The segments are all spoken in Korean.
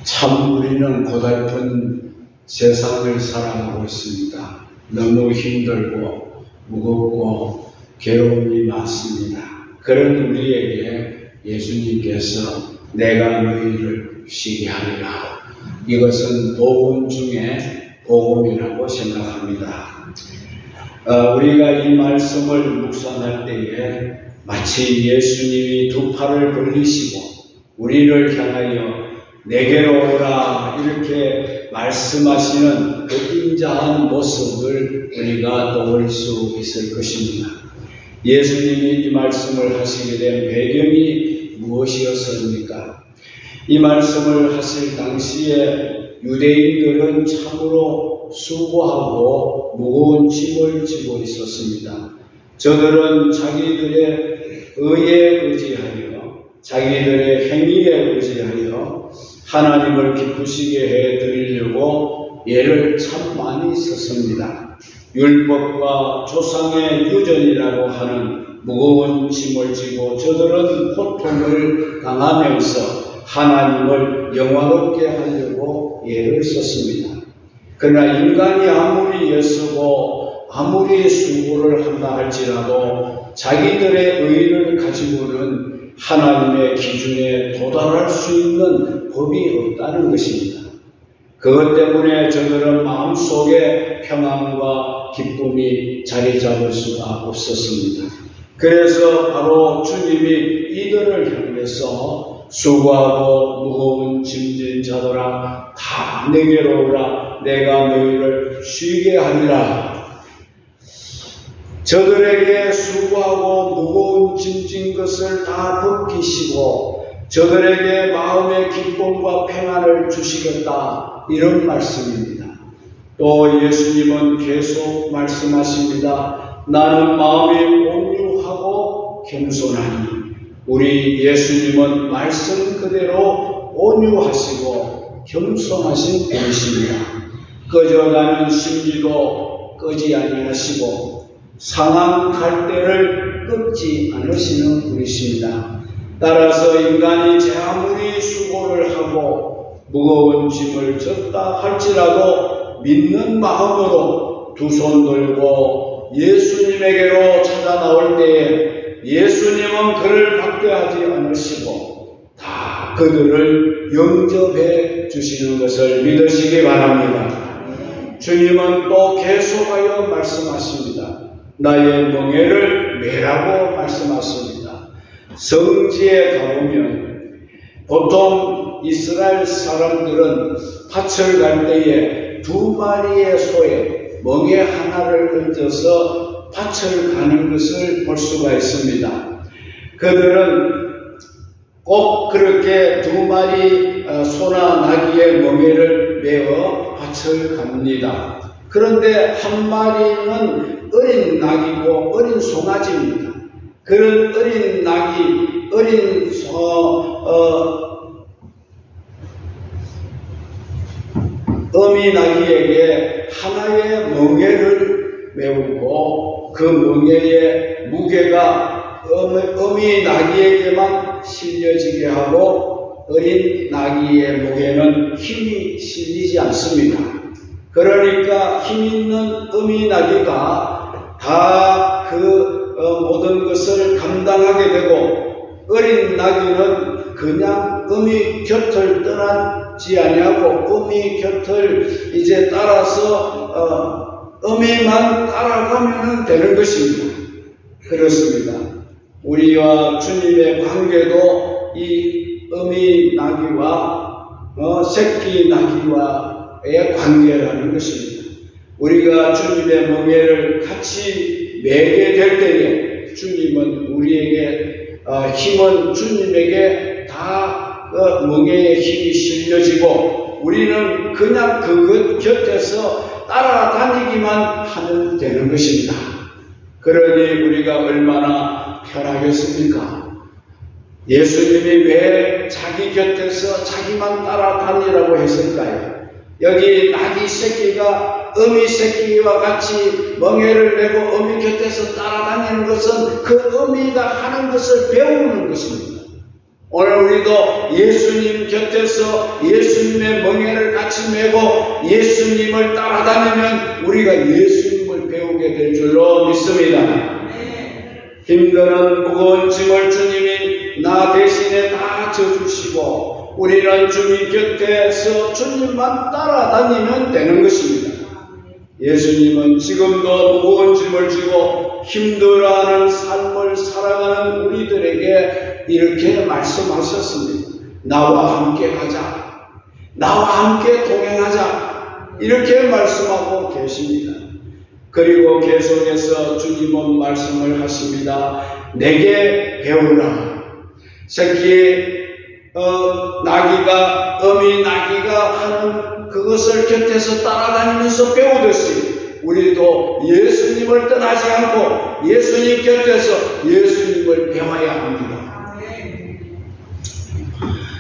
참 우리는 고달픈 세상을 살아가고 있습니다. 너무 힘들고 무겁고 괴로움이 많습니다. 그런 우리에게 예수님께서 내가 너희를 쉬게 하리라. 이것은 복음 중에 복음이라고 생각합니다. 우리가 이 말씀을 묵상할 때에 마치 예수님이 두 팔을 벌리시고 우리를 향하여 내게로 오라 이렇게 말씀하시는 그 인자한 모습을 우리가 떠올릴 수 있을 것입니다. 예수님이 이 말씀을 하시게 된 배경이 무엇이었습니까? 이 말씀을 하실 당시에 유대인들은 참으로 수고하고 무거운 짐을 지고 있었습니다. 저들은 자기들의 의에 의지하여 자기들의 행위에 의지하여 하나님을 기쁘시게 해드리려고 애를 참 많이 썼습니다. 율법과 조상의 유전이라고 하는 무거운 짐을 지고 저들은 고통을 당하면서 하나님을 영화롭게 하려고 애를 썼습니다. 그러나 인간이 아무리 애쓰고 아무리 수고를 한다 할지라도 자기들의 의를 가지고는 하나님의 기준에 도달할 수 있는 법이 없다는 것입니다. 그것 때문에 저들은 마음속에 평안과 기쁨이 자리 잡을 수가 없었습니다. 그래서 바로 주님이 이들을 향해서 수고하고 무거운 짐진 자들아 다 내게로 오라. 내가 너희를 쉬게 하리라. 저들에게 수고하고 무거운 짐진 것을 다 벗기시고 저들에게 마음의 기쁨과 평안을 주시겠다. 이런 말씀입니다. 또 예수님은 계속 말씀하십니다. 나는 마음이 온유하고 겸손하니. 우리 예수님은 말씀 그대로 온유하시고 겸손하신 분이십니다. 꺼져가는 심지도 끄지 아니하시고 상한 갈대를 꺾지 않으시는 분이십니다. 따라서 인간이 아무리 수고를 하고 무거운 짐을 졌다 할지라도 믿는 마음으로 두 손 들고 예수님에게로 찾아 나올 때에 예수님은 그를 박대하지 않으시고 다 그들을 영접해 주시는 것을 믿으시기 바랍니다. 주님은 또 계속하여 말씀하십니다. 나의 멍에를 매라고 말씀하십니다. 성지에 가보면 보통 이스라엘 사람들은 밭을 갈 때에 두 마리의 소에 멍에 하나를 얹어서 밭을 가는 것을 볼 수가 있습니다. 그들은 꼭 그렇게 두 마리 소나 나귀의 멍에를 메어 밭을 갑니다. 그런데 한 마리는 어린 낙이고 어린 송아지입니다. 그런 어린 낙이 어린 어미 낙이에게 하나의 멍에를 메우고 그 멍에의 무게가 어미 낙이에게만 실려지게 하고 어린 낙이의 목에는 힘이 실리지 않습니다. 그러니까 힘 있는 어미 낙이가 다 그 모든 것을 감당하게 되고 어린 낙이는 그냥 어미 곁을 떠나지 아니하고 어미 곁을 이제 따라서 어미만 따라가면 되는 것입니다. 그렇습니다. 우리와 주님의 관계도 이 어미 낙이와 새끼 낙이와의 관계라는 것입니다. 우리가 주님의 멍에를 같이 매게 될 때에 주님은 우리에게 힘은 주님에게 다 멍에의 힘이 실려지고 우리는 그냥 그 곁에서 따라다니기만 하면 되는 것입니다. 그러니 우리가 얼마나 편하겠습니까? 예수님이 왜 자기 곁에서 자기만 따라다니라고 했을까요? 여기 낙이 새끼가 어미 새끼와 같이 멍에를 메고 어미 곁에서 따라다니는 것은 그 어미가 하는 것을 배우는 것입니다. 오늘 우리도 예수님 곁에서 예수님의 멍에를 같이 메고 예수님을 따라다니면 우리가 예수님을 배우게 될 줄로 믿습니다. 힘드는 무거운 짐을 주님이 나 대신에 다 져주시고 우리는 주님 곁에서 주님만 따라다니면 되는 것입니다. 예수님은 지금도 무거운 짐을 지고 힘들어하는 삶을 살아가는 우리들에게 이렇게 말씀하셨습니다. 나와 함께 가자. 나와 함께 동행하자. 이렇게 말씀하고 계십니다. 그리고 계속해서 주님은 말씀을 하십니다. 내게 배우라. 새끼 나귀가 어미 나귀가 하는 그것을 곁에서 따라다니면서 배우듯이 우리도 예수님을 떠나지 않고 예수님 곁에서 예수님을 배워야 합니다.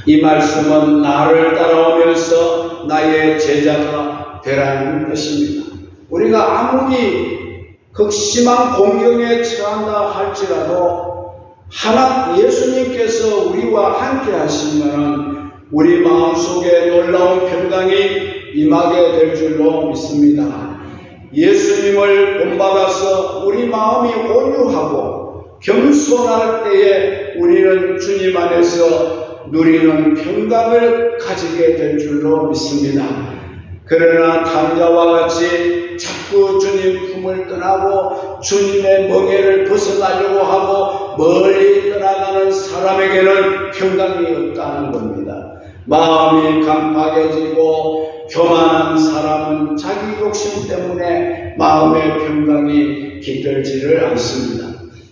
이 말씀은 나를 따라오면서 나의 제자가 되라는 것입니다. 우리가 아무리 극심한 공경에 처한다 할지라도 예수님께서 우리와 함께 하시면 우리 마음속에 놀라운 평강이 임하게 될 줄로 믿습니다. 예수님을 본받아서 우리 마음이 온유하고 겸손할 때에 우리는 주님 안에서 누리는 평강을 가지게 될 줄로 믿습니다. 그러나 당자와 같이 자꾸 주님 품을 떠나고 주님의 멍에를 벗어나려고 하고 멀리 떠나가는 사람에게는 평강이 없다는 겁니다. 마음이 강팍해지고 교만한 사람은 자기 욕심 때문에 마음의 평강이 깃들지를 않습니다.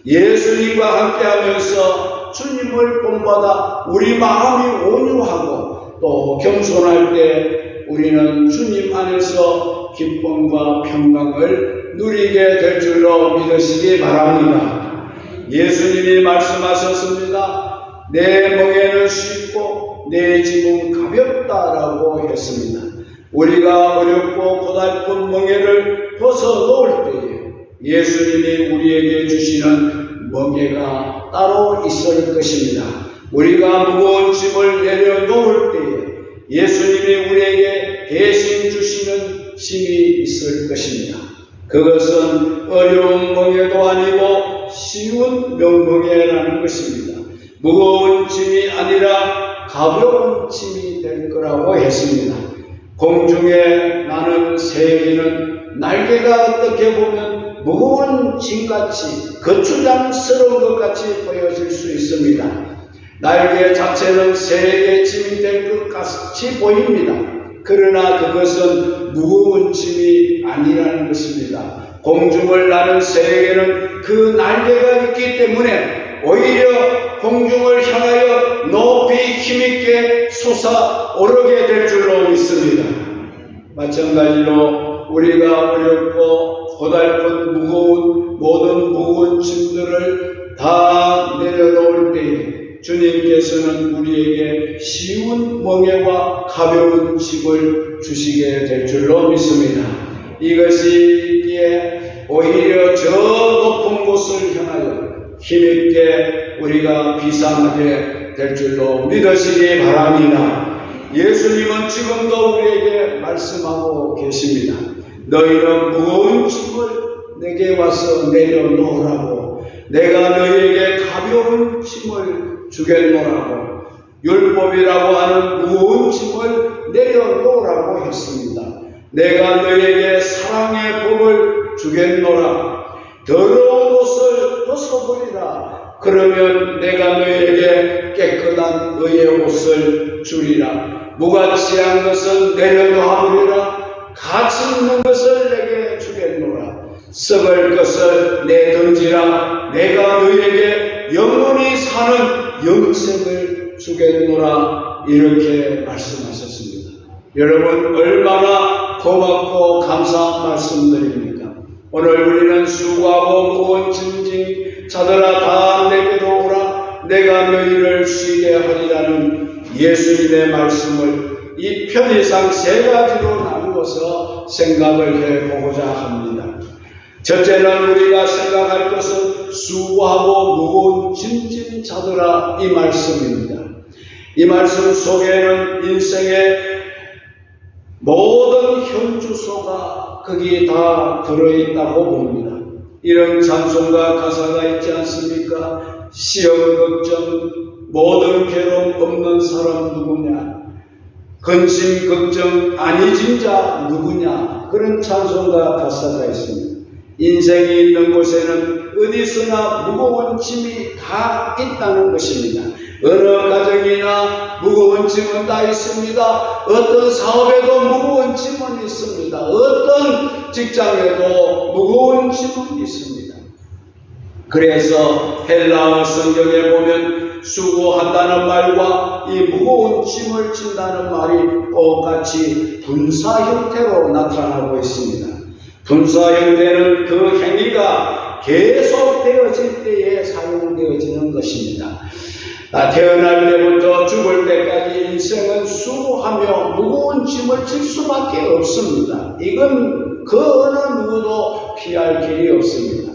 예수님과 함께하면서 주님을 본받아 우리 마음이 온유하고 또 겸손할 때 우리는 주님 안에서 기쁨과 평강을 누리게 될 줄로 믿으시기 바랍니다. 예수님이 말씀하셨습니다. 내 멍에는 쉽고 내 짐은 가볍다라고 했습니다. 우리가 어렵고 고달픈 멍에를 벗어놓을 때에 예수님이 우리에게 주시는 멍에가 따로 있을 것입니다. 우리가 무거운 짐을 내려놓을 때에 예수님이 우리에게 대신 주시는 짐이 있을 것입니다. 그것은 어려운 멍에도 아니고 쉬운 명멍에라는 것입니다. 무거운 짐이 아니라 가벼운 짐이 될 거라고 했습니다. 공중에 나는 새에게는 날개가 어떻게 보면 무거운 짐같이 거추장스러운 것 같이 보여질 수 있습니다. 날개 자체는 새에게 짐이 될 것 같이 보입니다. 그러나 그것은 무거운 짐이 아니라는 것입니다. 공중을 나는 새에게는 그 날개가 있기 때문에 오히려 공중을 향하여 높이 힘있게 솟아오르게 될 줄로 믿습니다. 마찬가지로 우리가 어렵고 고달픈 모든 무거운 짐들을 다 내려놓을 때에 주님께서는 우리에게 쉬운 멍에와 가벼운 짐을 주시게 될 줄로 믿습니다. 이것이 있기에 오히려 저 높은 곳을 향하여 힘있게 우리가 비상하게 될 줄로 믿으시기 바랍니다. 예수님은 지금도 우리에게 말씀하고 계십니다. 너희는 무거운 짐을 내게 와서 내려놓으라고 내가 너희에게 가벼운 짐을 주겠노라고 율법이라고 하는 무거운 짐을 내려놓으라고 했습니다. 내가 너희에게 사랑의 법을 주겠노라. 더러운 옷을 벗어버리라. 그러면 내가 너희에게 깨끗한 의의 옷을 주리라. 무가치한 것은 내려놓아버리라. 가치 있는 것을 내게 주겠노라. 썩을 것을 내던지라. 내가 너희에게 영원히 사는 영생을 주겠노라. 이렇게 말씀하셨습니다. 여러분 얼마나 고맙고 감사한 말씀들입니까? 오늘 우리는 수고하고 무거운 짐진 자들아 다 내게로 오라. 내가 너희를 쉬게 하리라는 예수님의 말씀을 이 편의상 세 가지로 나누어서 생각을 해보고자 합니다. 첫째는 우리가 생각할 것은 수고하고 무거운 짐진 자들아 이 말씀입니다. 이 말씀 속에는 인생의 모든 현주소가 거기에 다 들어있다고 봅니다. 이런 찬송가 가사가 있지 않습니까? 시험 걱정 모든 괴로움 없는 사람 누구냐? 근심 걱정 안 잊은 자 누구냐? 그런 찬송가 가사가 있습니다. 인생이 있는 곳에는 어디서나 무거운 짐이 다 있다는 것입니다. 어느 가정이나 무거운 짐은 다 있습니다. 어떤 사업에도 무거운 짐은 있습니다. 어떤 직장에도 무거운 짐은 있습니다. 그래서 헬라어 성경에 보면 수고한다는 말과 이 무거운 짐을 진다는 말이 똑같이 분사 형태로 나타나고 있습니다. 분사 형태는 그 행위가 계속되어질 때에 사용되어지는 것입니다. 태어날 때부터 죽을 때까지 인생은 수고하며 무거운 짐을 질 수밖에 없습니다. 이건 그 어느 누구도 피할 길이 없습니다.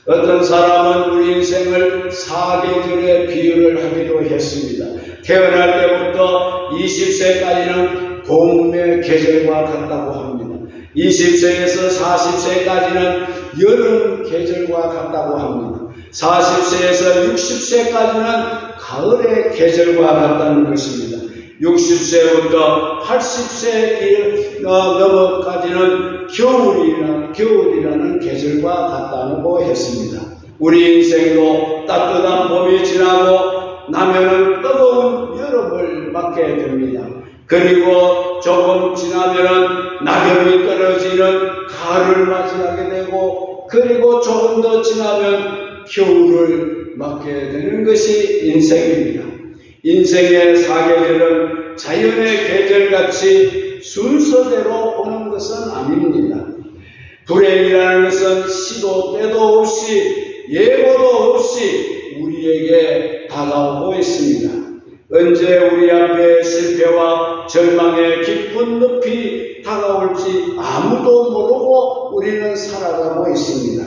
어떤 사람은 우리 인생을 사계절에 비유를 하기도 했습니다. 태어날 때부터 20세까지는 봄의 계절과 같다고 합니다. 20세에서 40세까지는 여름 계절과 같다고 합니다. 40세에서 60세까지는 가을의 계절과 같다는 것입니다. 60세부터 80세 넘어까지는 겨울이라는 계절과 같다고 했습니다. 우리 인생도 따뜻한 봄이 지나고 나면은 뜨거운 여름을 맞게 됩니다. 그리고 조금 지나면은 낙엽이 떨어지는 가을을 맞이하게 되고, 그리고 조금 더 지나면 겨울을 맞게 되는 것이 인생입니다. 인생의 사계절은 자연의 계절같이 순서대로 오는 것은 아닙니다. 불행이라는 것은 시도 때도 없이 예고도 없이 우리에게 다가오고 있습니다. 언제 우리 앞에 실패와 절망의 깊은 늪이 다가올지 아무도 모르고 우리는 살아가고 있습니다.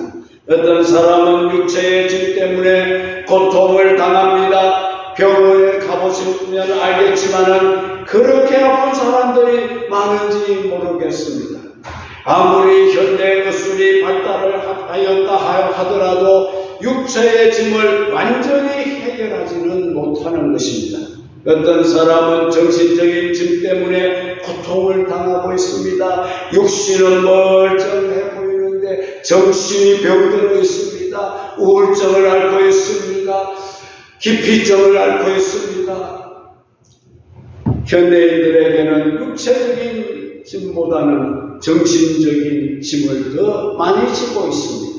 어떤 사람은 육체의 짐 때문에 고통을 당합니다. 병원에 가보시면 알겠지만은 그렇게 아픈 사람들이 많은지 모르겠습니다. 아무리 현대 의술이 발달을 하였다 하더라도 육체의 짐을 완전히 해결하지는 못하는 것입니다. 어떤 사람은 정신적인 짐 때문에 고통을 당하고 있습니다. 육신은 멀쩡해 보이는데 정신이 병들어 있습니다. 우울증을 앓고 있습니다. 기피증을 앓고 있습니다. 현대인들에게는 육체적인 짐보다는 정신적인 짐을 더 많이 지고 있습니다.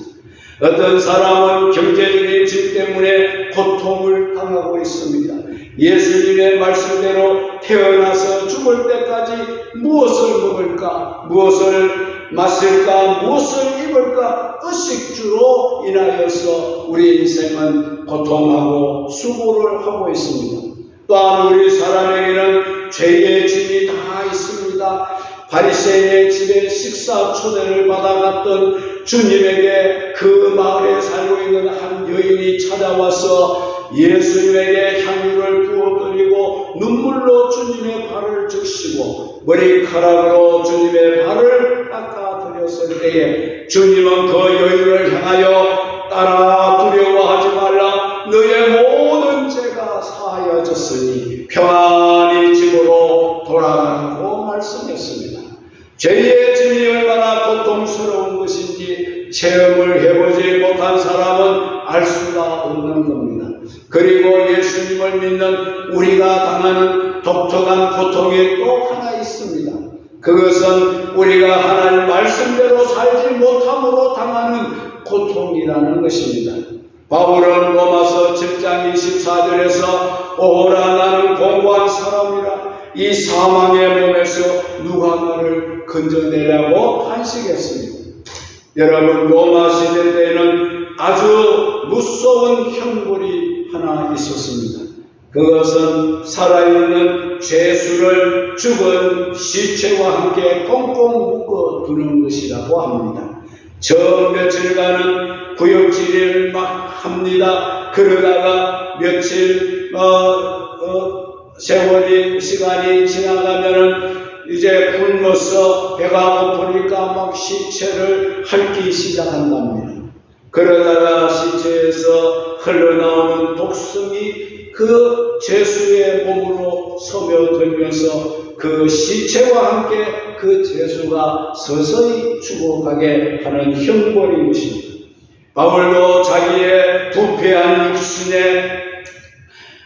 어떤 사람은 경제적인 짐 때문에 고통을 당하고 있습니다. 예수님의 말씀대로 태어나서 죽을 때까지 무엇을 먹을까, 무엇을 마실까, 무엇을 입을까 의식주로 인하여서 우리 인생은 고통하고 수고를 하고 있습니다. 또한 우리 사람에게는 죄의 짐이 다 있습니다. 바리새인의 집에 식사 초대를 받아갔던 주님에게 그 마을에 살고 있는 한 여인이 찾아와서 예수님에게 향유를 부어드리고 눈물로 주님의 발을 적시고 머리카락으로 주님의 발을 닦아드렸을 때에 주님은 그 여인을 향하여 따라 두려워하지 말라, 너의 모든 죄가 사하여졌으니 평안히 집으로 돌아가라고 말씀했습니다. 죄의 짐이 얼마나 고통스러운 것인지 체험을 해보지 못한 사람은 알 수가 없는 겁니다. 그리고 예수님을 믿는 우리가 당하는 독특한 고통이 또 하나 있습니다. 그것은 우리가 하나님 말씀대로 살지 못함으로 당하는 고통이라는 것입니다. 바울은 로마서 7장 24절에서 오호라 나는 공고한 사람이라 이 사망의 몸에서 누가 나를 건져내려고 한식했습니다. 여러분, 로마 시대 때에는 아주 무서운 형벌이 하나 있었습니다. 그것은 살아있는 죄수를 죽은 시체와 함께 꽁꽁 묶어두는 것이라고 합니다. 저 며칠간은 구역질을 막 합니다. 그러다가 며칠 시간이 지나가면은 이제 굶어서 배가 고프니까 막 시체를 핥기 시작한답니다. 그러다가 시체에서 흘러나오는 독성이 그 죄수의 몸으로 스며들면서 그 시체와 함께 그 죄수가 서서히 죽어가게 하는 형벌인 것입니다. 바울도 자기의 부패한 육신에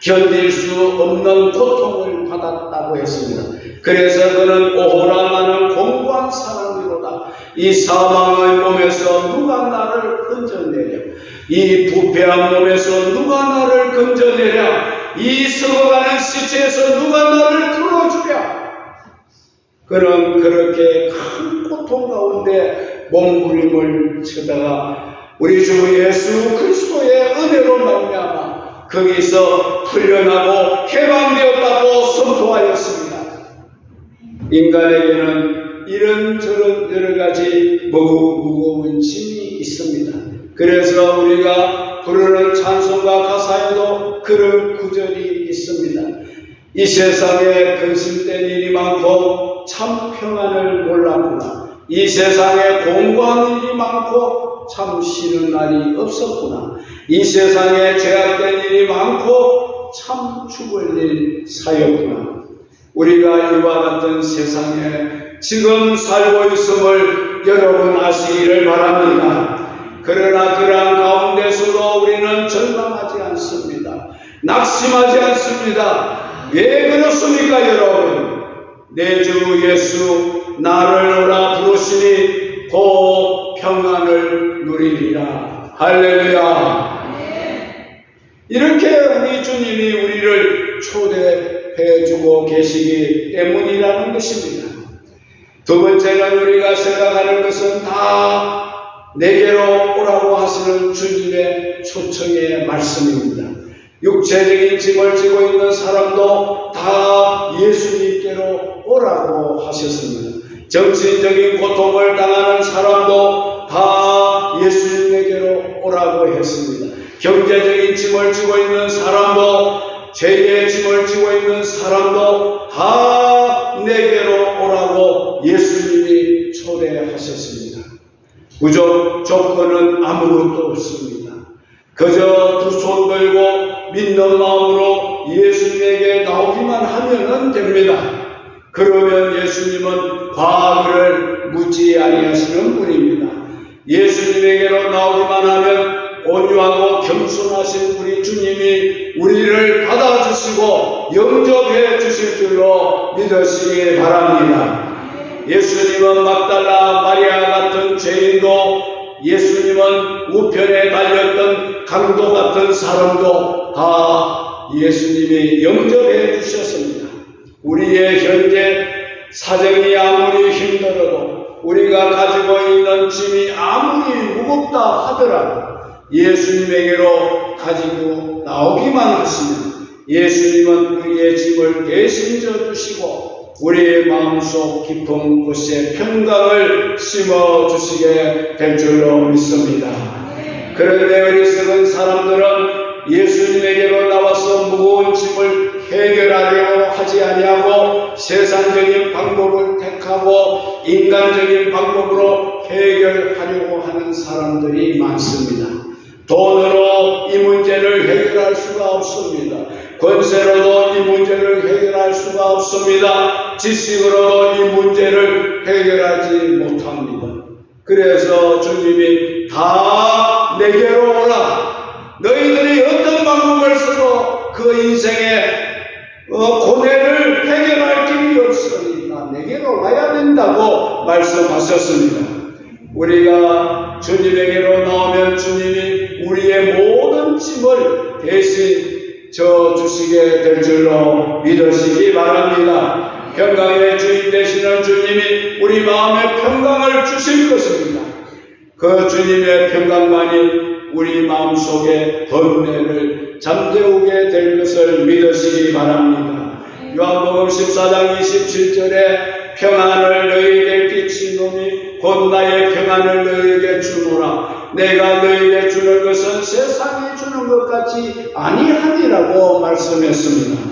견딜 수 없는 고통을 받았다고 했습니다. 그래서 그는 오호라 나는 공고한 사람이로다. 이 사망의 몸에서 누가 나를 건져내랴. 이 부패한 몸에서 누가 나를 건져내랴. 이 썩어가는 시체에서 누가 나를 풀어주랴. 그는 그렇게 큰 고통 가운데 몸부림을 치다가 우리 주 예수 그리스도의 은혜로 말미암아 거기서 풀려나고 해방되었다고 선포하였습니다. 인간에게는 이런저런 여러 가지 무거운 짐이 있습니다. 그래서 우리가 부르는 찬송가 가사에도 그런 구절이 있습니다. 이 세상에 근심된 일이 많고 참 평안을 몰랐구나. 이 세상에 공고한 일이 많고 참 쉬는 날이 없었구나. 이 세상에 죄악된 일이 많고 참 죽을 일 사였구나. 우리가 이와 같은 세상에 지금 살고 있음을 여러분 아시기를 바랍니다. 그러나 그러한 가운데서도 우리는 절망하지 않습니다. 낙심하지 않습니다. 왜 그렇습니까, 여러분? 내 주 예수 나를 오라 부르시니 곧 평안을 누리리라. 할렐루야. 이렇게 우리 주님이 우리를 초대해주고 계시기 때문이라는 것입니다. 두 번째는 우리가 생각하는 것은 다 내게로 오라고 하시는 주님의 초청의 말씀입니다. 육체적인 짐을 지고 있는 사람도 다 예수님께로 오라고 하셨습니다. 정신적인 고통을 당하는 사람도 다 예수님에게로 오라고 했습니다. 경제적인 짐을 지고 있는 사람도, 죄의 짐을 지고 있는 사람도 다 내게로 오라고 예수님이 초대하셨습니다. 부족 조건은 아무것도 없습니다. 그저 두 손 들고 믿는 마음으로 예수님에게 나오기만 하면 됩니다. 그러면 예수님은 과거를 묻지 아니하시는 분입니다. 예수님에게로 나오기만 하면 온유하고 겸손하신 우리 주님이 우리를 받아주시고 영접해 주실 줄로 믿으시기 바랍니다. 예수님은 막달라 마리아 같은 죄인도, 예수님은 우편에 달렸던 강도 같은 사람도 다 예수님이 영접해 주셨습니다. 우리의 현재 사정이 아무리 힘들어도, 우리가 가지고 있는 짐이 아무리 무겁다 하더라도 예수님에게로 가지고 나오기만 하시면 예수님은 우리의 짐을 대신 져주시고 우리의 마음속 깊은 곳에 평강을 심어주시게 될 줄로 믿습니다. 그런데 어리석은 사람들은 예수님에게로 나와서 무거운 짐을 해결하려고 하지 아니하고 세상적인 방법을 택하고 인간적인 방법으로 해결하려고 하는 사람들이 많습니다. 돈으로 이 문제를 해결할 수가 없습니다. 권세로도 이 문제를 해결할 수가 없습니다. 지식으로도 이 문제를 해결하지 못합니다. 그래서 주님이 다 내게로 오라. 너희들이 어떤 방법을 써도 그 인생의 고뇌를 해결할 길이 없으니까 내게로 와야 된다고 말씀하셨습니다. 우리가 주님에게로 나오면 주님이 우리의 모든 짐을 대신 져주시게 될 줄로 믿으시기 바랍니다. 평강의 주인 되시는 주님이 우리 마음에 평강을 주실 것입니다. 그 주님의 평강만이 우리 마음속에 번뇌를 잠재우게 될 것을 믿으시기 바랍니다. 요한복음 14장 27절에 평안을 너희에게 끼치노니 곧 나의 평안을 너희에게 주노라. 내가 너희에게 주는 것은 세상이 주는 것 같이 아니하니라고 말씀했습니다.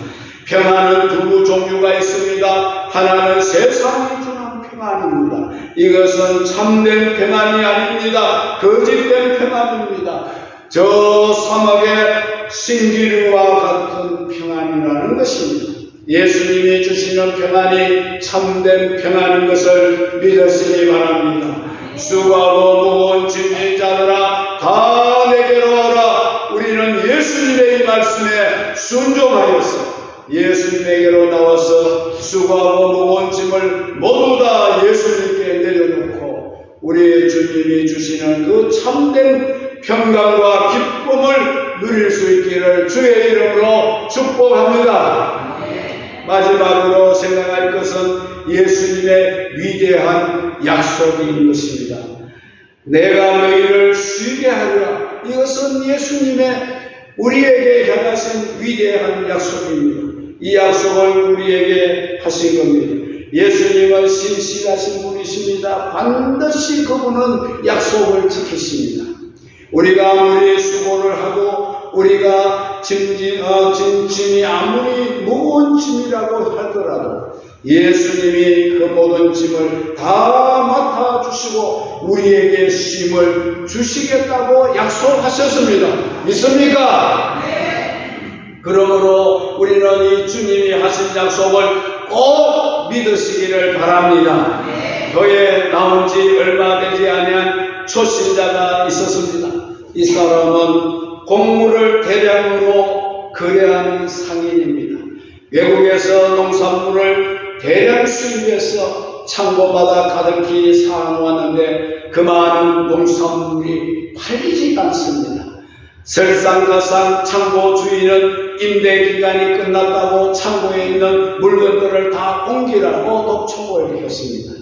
평안은 두 종류가 있습니다. 하나는 세상이 주는 평안입니다. 이것은 참된 평안이 아닙니다. 거짓된 평안입니다. 저 사막의 신기루와 같은 평안이라는 것입니다. 예수님이 주시는 평안이 참된 평안인 것을 믿으시기 바랍니다. 수고하고 무거운 짐진 자들아 다 내게로 오라. 우리는 예수님의 이 말씀에 순종하여서 예수님에게로 나와서 수고하고 무거운 짐을 모두 다 예수님께 내려놓고 우리 주님이 주시는 그 참된 평강과 기쁨을 누릴 수 있기를 주의 이름으로 축복합니다. 마지막으로 생각할 것은 예수님의 위대한 약속인 것입니다. 내가 너희를 쉬게 하리라. 이것은 예수님의 우리에게 향하신 위대한 약속입니다. 이 약속을 우리에게 하신 겁니다. 예수님은 신실하신 분이십니다. 반드시 그분은 약속을 지키십니다. 우리가 아무리 수고를 하고 우리가 짐이 아무리 무거운 짐이라고 하더라도 예수님이 그 모든 짐을 다 맡아주시고 우리에게 쉼을 주시겠다고 약속하셨습니다. 믿습니까? 네. 그러므로 우리는 이 주님이 하신 약속을 꼭 믿으시기를 바랍니다. 네. 교회에 나온 지 얼마 되지 않은 초신자가 있었습니다. 이 사람은 곡물을 대량으로 거래하는 상인입니다. 외국에서 농산물을 대량 수입해서 창고마다 가득히 사놓았는데 그 많은 농산물이 팔리지 않습니다. 설상가상 창고 주인은 임대 기간이 끝났다고 창고에 있는 물건들을 다 옮기라고 독촉을 했습니다.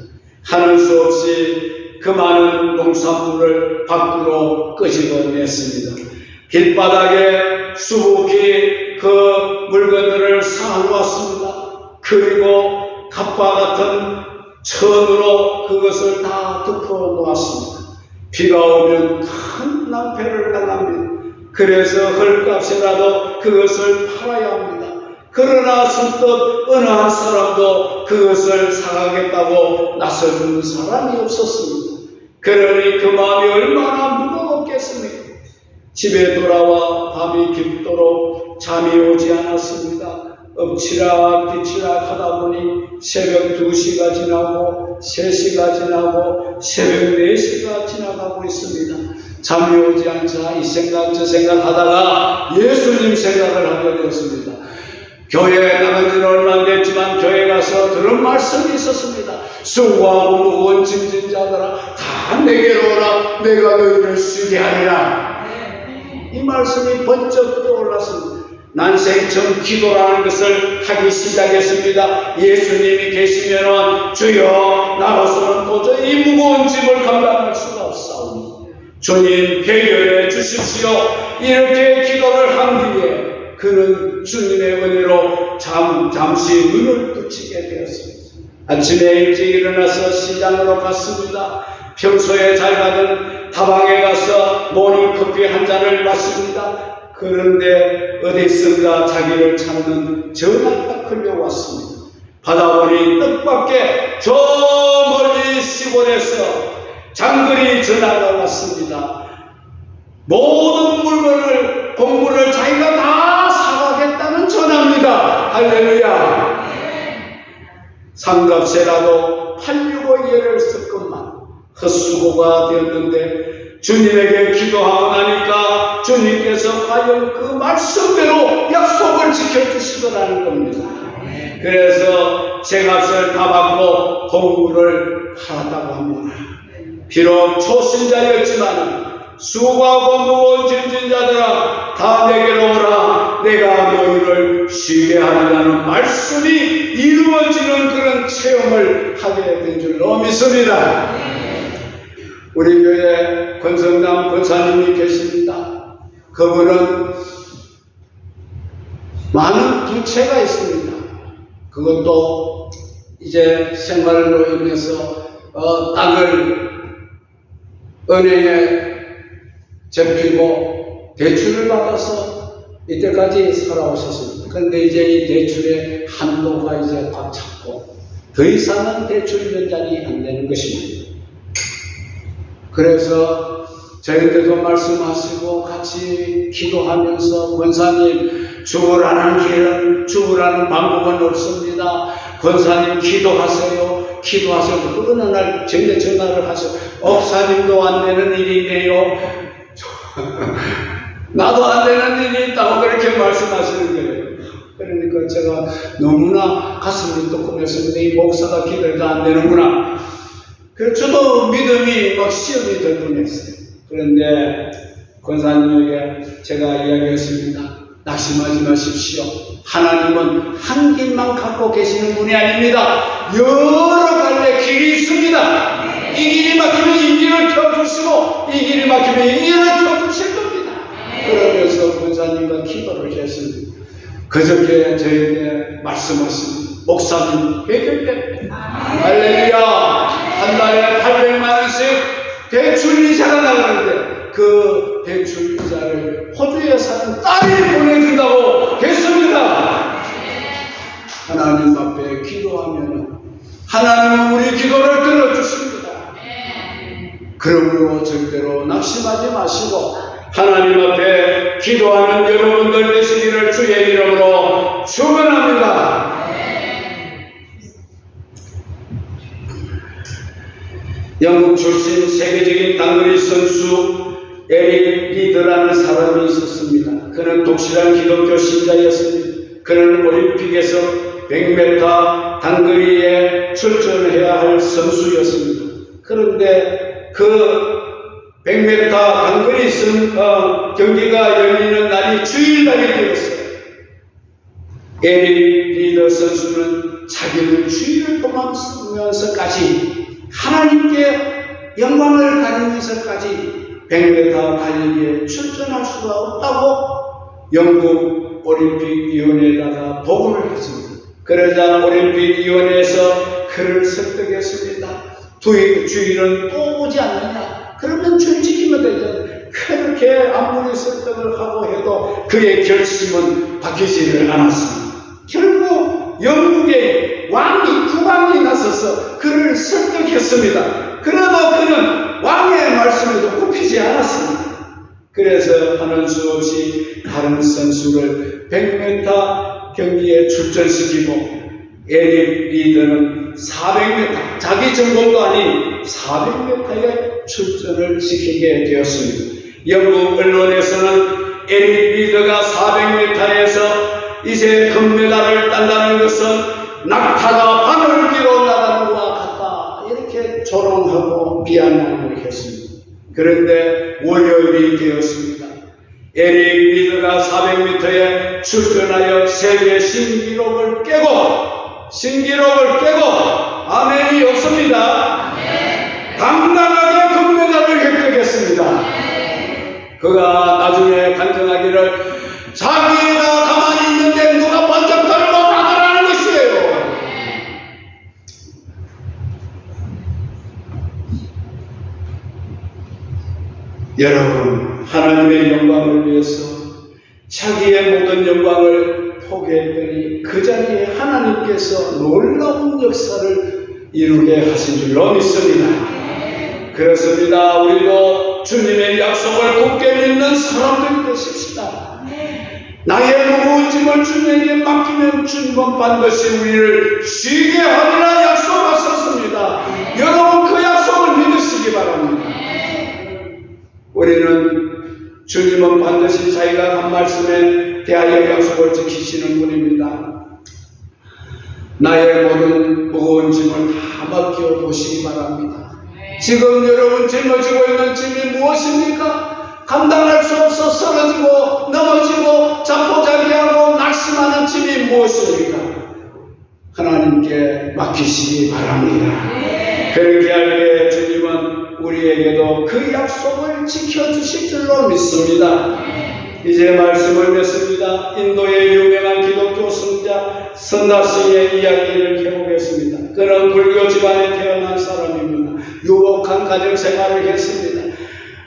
하는 수 없이 그 많은 농산물을 밖으로 끄집어냈습니다. 길바닥에 수북히 그 물건들을 쌓아놓았습니다. 그리고 갑과 같은 천으로 그것을 다 덮어놓았습니다. 비가 오면 큰 낭패를 당합니다. 그래서 헐값이라도 그것을 팔아야 합니다. 그러나 선뜻 어느 한 사람도 그것을 사가겠다고 나서주는 사람이 없었습니다. 그러니 그 마음이 얼마나 무거웠겠습니까? 집에 돌아와 밤이 깊도록 잠이 오지 않았습니다. 엎치락 뒤치락 하다 보니 새벽 2시가 지나고 3시가 지나고 새벽 4시가 지나가고 있습니다. 잠이 오지 않자 이 생각 저 생각 하다가 예수님 생각을 하게 되었습니다. 교회에 나간 지는 얼마 안 됐지만 교회 가서 들은 말씀이 있었습니다. 수고하고 무거운 짐진 자들아 다 내게로 오라. 내가 너희를 쉬게 하리라. 이 말씀이 번쩍 떠올랐습니다. 난생처럼 기도라는 것을 하기 시작했습니다. 예수님이 계시면 주여 나로서는 도저히 이 무거운 짐을 감당할 수가 없사오니 주님 해결해 주십시오. 이렇게 기도를 한 뒤에 그는 주님의 은혜로 잠시 눈을 붙이게 되었습니다. 아침에 일찍 일어나서 시장으로 갔습니다. 평소에 잘 가던 다방에 가서 모닝커피 한 잔을 마십니다. 그런데 어디선가 자기를 찾는 전화가 걸려왔습니다. 받아보니 뜻밖의 저 멀리 시골에서 장거리 전화가 왔습니다. 모든 물건을 곡물을 자기가 다 사가겠다는 전화입니다. 할렐루야. 상값에라도 팔려고 예를 썼건만 헛수고가 되었는데 주님에게 기도하고 나니까 주님께서 과연 그 말씀대로 약속을 지켜주시더라는 겁니다. 그래서 제값을 다 받고 곡물을 팔았다고 합니다. 비록 초신자였지만 수고하고 무거운 짐진 자들아 다 내게로 오라. 내가 너희를 쉬게 하리라는 말씀이 이루어지는 그런 체험을 하게 된 줄로 믿습니다. 우리 교회 권성남 권사님이 계십니다. 그분은 많은 부채가 있습니다. 그것도 이제 생활로 인해서 땅을 은행에 잡히고 대출을 받아서 이때까지 살아오셨습니다. 그런데 이제 이 대출의 한도가 이제 꽉 찼고 더 이상은 대출 연장이 안 되는 것입니다. 그래서 저희들도 말씀하시고 같이 기도하면서 권사님 죽으라는 길은 죽으라는 방법은 없습니다. 권사님 기도하세요. 기도하세요. 어느 날 전에 전화를 하세요. 업사님도 안 되는 일이네요. 나도 안 되는 일이 있다고 그렇게 말씀하시는 거예요. 그러니까 제가 너무나 가슴이 뜨끔했습니다. 이 목사가 기도해도 안 되는구나. 그래서 저도 믿음이 막 시험이 될 뻔했어요. 그런데 권사님에게 제가 이야기했습니다. 낙심하지 마십시오. 하나님은 한 길만 갖고 계시는 분이 아닙니다. 여러 갈래 길이 있습니다. 이 길이 막히면 이 길을 펴주시고 이 길이 막히면 이 길을 펴주실 겁니다. 그러면서 권사님과 기도를 했습니다. 그저께 저에게 말씀하십니다. 목사님 해결됩니다. 할렐루야. 한 달에 800만 원씩 대출 이자가 나가는데 그 대출 이자를 호주에 사는 딸이 보내준다고 했습니다. 하나님 앞에 기도하면 하나님은 우리 기도를 들어주십니다. 그러므로 절대로 낙심하지 마시고 하나님 앞에 기도하는 여러분들 되시기를 주의 이름으로 축원합니다. 영국 출신 세계적인 단거리 선수 에릭 리드라는 사람이 있었습니다. 그는 독실한 기독교 신자였습니다. 그는 올림픽에서 100m 단거리에 출전해야 할 선수였습니다. 그런데 그 100m 단거리 경기가 열리는 날이 주일날이 되었어요. 에릭 리더 선수는 자기는 주일을 도망치면서까지 하나님께 영광을 가리면서까지 100m 달리기에 출전할 수가 없다고 영국 올림픽위원회에다가 보고를 했습니다. 그러자 올림픽위원회에서 그를 설득했습니다. 주일은 또 오지 않느냐? 그러면 주일 지키면 되죠. 그렇게 아무리 설득을 하고 해도 그의 결심은 바뀌지를 않았습니다. 결국 영국의 국왕이 나서서 그를 설득했습니다. 그래도 그는 왕의 말씀에도 굽히지 않았습니다. 그래서 하는 수 없이 다른 선수를 100m 경기에 출전시키고 에릭 리더는 400m, 자기 전공도 아닌 400m에 출전을 시키게 되었습니다. 영국 언론에서는 에릭 리더가 400m에서 이제 금메달을 딴다는 것은 낙타가 바늘기로 나가는 것과 같다. 이렇게 조롱하고 비아냥을 했습니다. 그런데 월요일이 되었습니다. 에릭 리더가 400m에 출전하여 세계 신기록을 깨고 아멘이 없습니다. 당당하게 금메달을 획득했습니다. 그가 나중에 간증하기를 자기가 가만히 있는데 누가 번쩍 들고 나가라는 것이에요. 여러분, 하나님의 영광을 위해서 자기의 모든 영광을 포기했더니 그 자리에 하나님께서 놀라운 역사를 이루게 하신 줄로 믿습니다. 그렇습니다. 우리도 주님의 약속을 굳게 믿는 사람들이 되십시다. 나의 무거운 짐을 주님에게 맡기면 주님은 반드시 우리를 쉬게 하리라 약속하셨습니다. 여러분 그 약속을 믿으시기 바랍니다. 우리는 주님은 반드시 자기가 한 말씀에 대하여 약속을 지키시는 분입니다. 나의 모든 무거운 짐을 다 맡겨보시기 바랍니다. 지금 여러분 짊어지고 있는 짐이 무엇입니까? 감당할 수 없어 쓰러지고 넘어지고 자포자기하고 낙심하는 짐이 무엇입니까? 하나님께 맡기시기 바랍니다. 그렇게 할 때 주님은 우리에게도 그 약속을 지켜주실 줄로 믿습니다. 이제 말씀을 맺습니다. 인도의 유명한 기독교 성자 선다스의 이야기를 해보겠습니다. 그는 불교 집안에 태어난 사람입니다. 유복한 가정생활을 했습니다.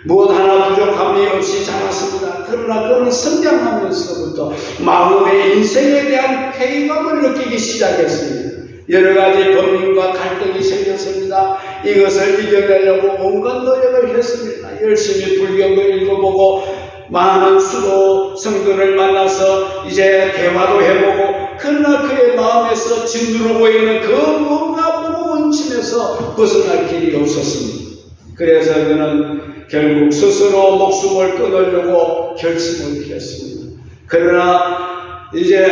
무엇 하나 부족함 마음이 없이 자랐습니다. 그러나 그는 성장하면서부터 마음의 인생에 대한 회의감을 느끼기 시작했습니다. 여러 가지 범민과 갈등이 생겼습니다. 이것을 이겨내려고 온갖 노력을 했습니다. 열심히 불경도 읽어보고 많은 수도 성도를 만나서 이제 대화도 해보고, 그러나 그의 마음에서 짓누르고 있는 그 뭔가 무거운 짐에서 벗어날 길이 없었습니다. 그래서 그는 결국 스스로 목숨을 끊으려고 결심을 했습니다. 그러나 이제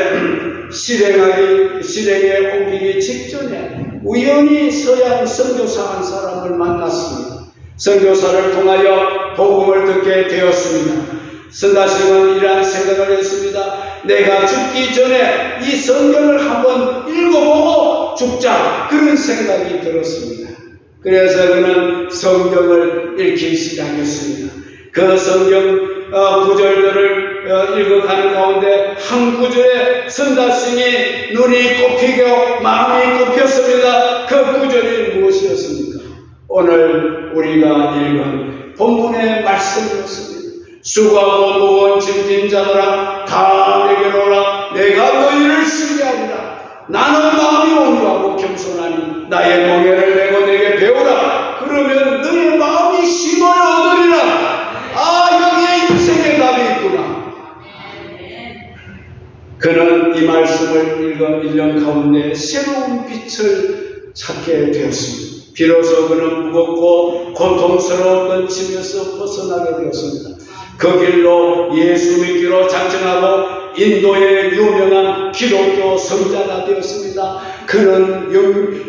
실행에 옮기기 직전에 우연히 서양 선교사 한 사람을 만났습니다. 선교사를 통하여 복음을 듣게 되었습니다. 선다시는 이러한 생각을 했습니다. 내가 죽기 전에 이 성경을 한번 읽어보고 죽자, 그런 생각이 들었습니다. 그래서 그는 성경을 읽기 시작했습니다. 그 성경 구절들을 읽어가는 가운데 한 구절에 선다싱이 눈이 꼽히고 마음이 꼽혔습니다. 그 구절이 무엇이었습니까? 오늘 우리가 읽은 본문의 말씀이었습니다. 수고하고 무거운 짐진 자들아 다 내게로 오라. 내가 너희를 신뢰하리라. 나는 마음이 온유하고 겸손하니 나의 멍에를 메고 내게 배우라. 그러면 너의 마음이 쉼을 얻으리라. 여기에 인생의 답이 있구나. 그는 이 말씀을 읽은 1년 가운데 새로운 빛을 찾게 되었습니다. 비로소 그는 무겁고 고통스러웠던 짐에서 벗어나게 되었습니다. 그 길로 예수 믿기로 작정하고 인도의 유명한 기독교 성자가 되었습니다. 그는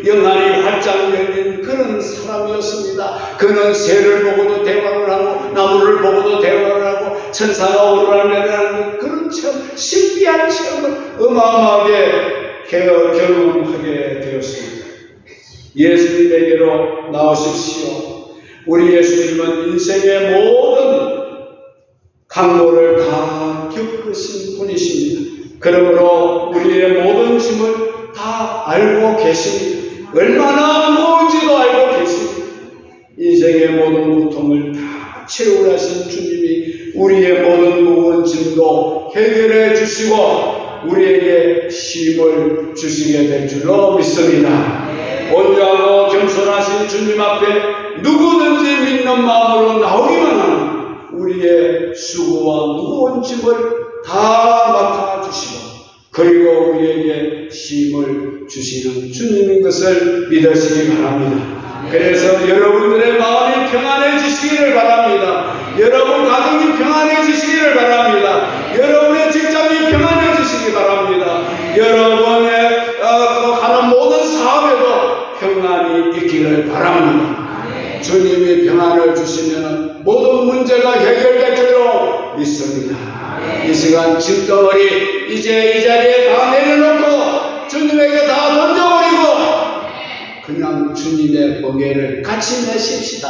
영안이 활짝 열린 그런 사람이었습니다. 그는 새를 보고도 대화를 하고 나무를 보고도 대화를 하고 천사가 오르락내리락 그런 체험, 신비한 체험을 어마어마하게 경험하게 되었습니다. 예수님에게로 나오십시오. 우리 예수님은 인생의 모든 강도를 다 겪으신 분이십니다. 그러므로 우리의 모든 짐을 다 알고 계십니다. 얼마나 무거운지도 알고 계십니다. 인생의 모든 고통을 다 채우라신 주님이 우리의 모든 무거운 짐도 해결해 주시고 우리에게 쉼을 주시게 될 줄로 믿습니다. 온유하고 겸손하신 주님 앞에 누구든지 믿는 마음으로 나오기만 하면 우리의 수고와 무거운 짐을 다 맡아주시고 그리고 우리에게 쉼을 주시는 주님인 것을 믿으시기 바랍니다. 그래서 여러분들의 마음이 평안해지시기를 바랍니다. 여러분 가정이 평안해지시기를 바랍니다. 여러분의 직장이 평안해지시기 바랍니다. 여러분의 하는 모든 사업에도 평안이 있기를 바랍니다. 주님이 평안을 주시면 모든 문제가 해결될 줄로 믿습니다. 이 시간 짐덩어리 이제 이 자리에 다 내려놓고 주님에게 다 던져버리고 그냥 주님의 멍에를 같이 내십시다.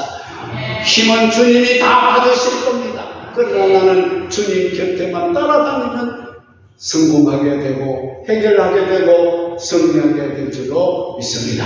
힘은 주님이 다 받으실 겁니다. 그러나 나는 주님 곁에만 따라다니면 성공하게 되고 해결하게 되고 승리하게 될 줄로 믿습니다.